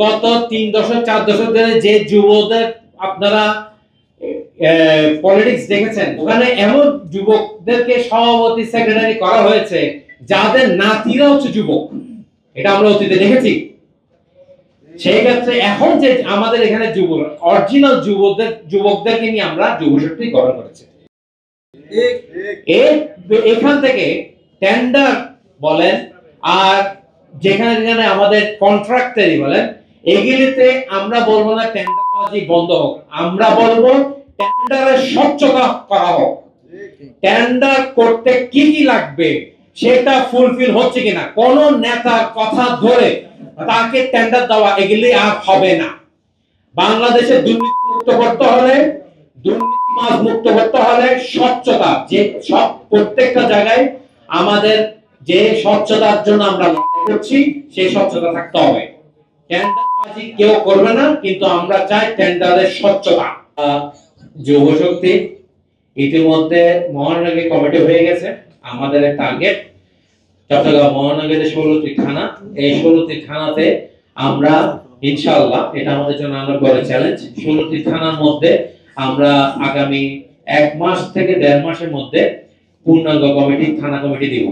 গত 3 দশক 4 দশক ধরে যে যুবদের আপনারা পলিটিক্স দেখেছেন, ওখানে এমন যুবকদেরকে সভাপতি সেক্রেটারি করা হয়েছে যাদের নাতিরা হচ্ছে যুবক। এটা আমরা অতীতে দেখেছি। সেই ক্ষেত্রে এখন যে আমাদের এখানে যুবক অরিজিনাল যুবকদেরকে নিয়ে আমরা যুব শক্তি গঠন করেছি। এখান থেকে টেন্ডার বলেন আর যেখানে যেখানে আমাদের কন্ট্রাক্টরি বলেন, এগুলিতে আমরা বলবো না টেন্ডারবাজি বন্ধ হোক, আমরা বলবো টেন্ডারের স্বচ্ছতা করা হোক। টেন্ডার করতে কি কি লাগবে সেটা ফুলফিল হচ্ছে কিনা, কোন নেতার কথা ধরে তাকে টেন্ডার দেওয়া এগুলি আর হবে না। বাংলাদেশে দুর্নীতি মুক্ত করতে হলে, দুর্নীতিবাজ মুক্ত করতে হলে স্বচ্ছতা, যে সব প্রত্যেকটা জায়গায় আমাদের যে স্বচ্ছতার জন্য আমরা লড়াই করছি সেই স্বচ্ছতা থাকতে হবে। টেন্ডারবাজি কেউ করবে না, কিন্তু আমরা চাই টেন্ডারের স্বচ্ছতা। যুব শক্তি ইতিমধ্যে মহানগরী কমিটি হয়ে গেছে। আমাদের টার্গেট চট্টগ্রাম মহানগরে 16টি থানা, এই 16টি থানাতে আমরা ইনশাআল্লাহ, এটা আমাদের জন্য আমরা বড় চ্যালেঞ্জ, 16টি থানার মধ্যে আমরা আগামী 1 মাস থেকে 1.5 মাসের মধ্যে পূর্ণাঙ্গ কমিটি, থানা কমিটি দিব।